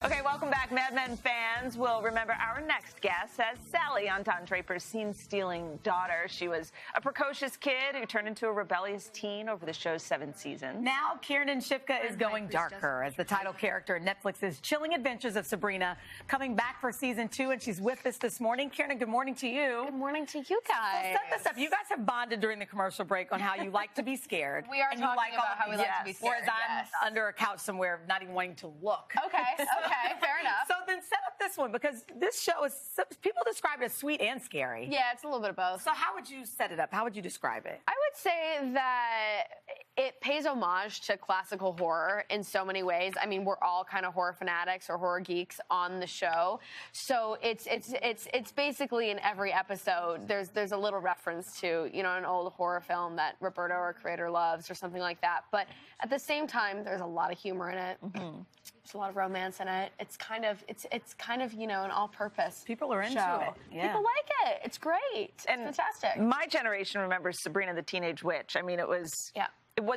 Okay, welcome back. Mad Men fans will remember our next guest as Sally on Don Draper's scene-stealing daughter. She was a precocious kid who turned into a rebellious teen over the show's 7 seasons. Now, Kiernan Shipka is going darker as the title character in Netflix's Chilling Adventures of Sabrina, coming back for season 2, and she's with us this morning. Kiernan, good morning to you. Good morning to you guys. So set this up. You guys have bonded during the commercial break on how you like to be scared. We are and talking about how we like to be scared. Whereas I'm under a couch somewhere, not even wanting to look. Okay, fair enough. So then set up this one, because this show is, people describe it as sweet and scary. Yeah, it's a little bit of both. So how would you set it up? How would you describe it? I would say that it pays homage to classical horror in so many ways. I mean, we're all kind of horror fanatics or horror geeks on the show, so it's basically in every episode there's a little reference to, you know, an old horror film that Roberto, our creator, loves or something like that. But at the same time, there's a lot of humor in it. Mm-hmm. There's a lot of romance in it. It's kind of you know, an all-purpose People are into show. it. Yeah. People like it. It's great. It's fantastic. My generation remembers Sabrina the Teenage Witch. I mean, it was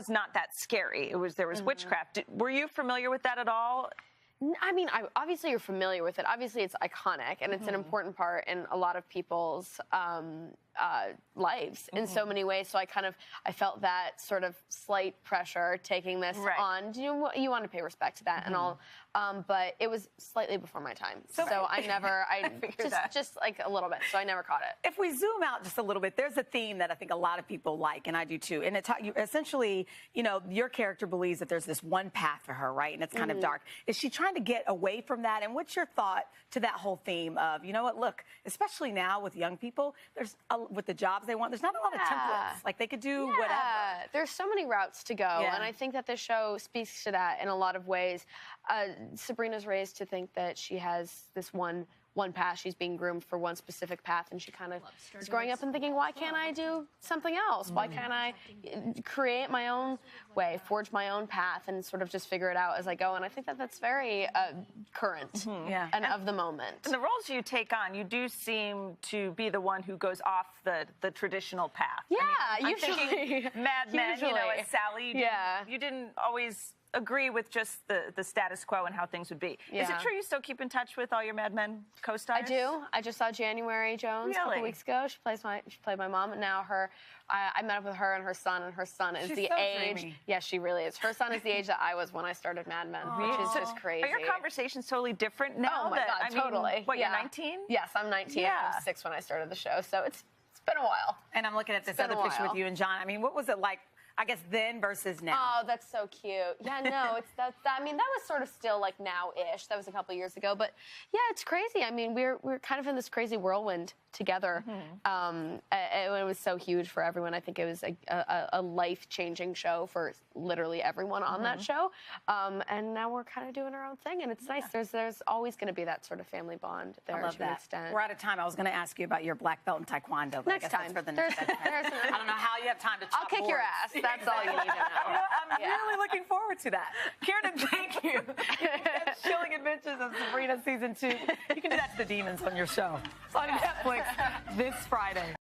not that scary. There was witchcraft. Were you familiar with that at all? I mean, obviously you're familiar with it. Obviously it's iconic, and it's an important part in a lot of people's lives in so many ways. So I felt that sort of slight pressure taking this on. You want to pay respect to that and all, but it was slightly before my time. So I just like a little bit. So I never caught it. If we zoom out just a little bit, there's a theme that I think a lot of people like, and I do too. And it's essentially, you know, your character believes that there's this one path for her, right? And it's kind of dark. Is she trying to get away from that? And what's your thought to that whole theme of, you know what, look, especially now with young people, with the jobs they want, there's not a lot of templates. Like, they could do whatever. There's so many routes to go, and I think that this show speaks to that in a lot of ways. Sabrina's raised to think that she has this one path. She's being groomed for one specific path, and she kind of is growing up and thinking, why can't I do something else? Why can't I create my own way, forge my own path, and sort of just figure it out as I go? And I think that that's very current and of the moment. And the roles you take on, you do seem to be the one who goes off the traditional path. Yeah, I mean, usually. I'm thinking Mad Men, you know, as Sally, you didn't always agree with just the status quo and how things would be. Is it true you still keep in touch with all your Mad Men co-stars? I do. I just saw January Jones a couple weeks ago. She played my mom, and now I met up with her and her son is the age. Dreamy. Yeah, she really is. Her son is the age that I was when I started Mad Men, which is just crazy. Are your conversations totally different now? Oh my God, totally. What, you're 19? Yes, I'm 19. I was 6 when I started the show, so it's been a while. And I'm looking at this other picture with you and John. I mean, what was it like, I guess, then versus now? Oh, that's so cute. Yeah, no, I mean, that was sort of still like now-ish. That was a couple years ago, but yeah, it's crazy. I mean, we're kind of in this crazy whirlwind together. It was so huge for everyone. I think it was a life-changing show for literally everyone on that show. And now we're kind of doing our own thing, and it's nice. There's always going to be that sort of family bond there to an extent. We're out of time. I was going to ask you about your black belt in Taekwondo, but next I guess time. that's for the next time. I don't know how you have time to chop I'll kick your ass. That's all you need to know. I'm really looking forward to that. Kiernan, thank you. Chilling Adventures of Sabrina Season 2. You can do that to the demons on your show. It's on Netflix this Friday.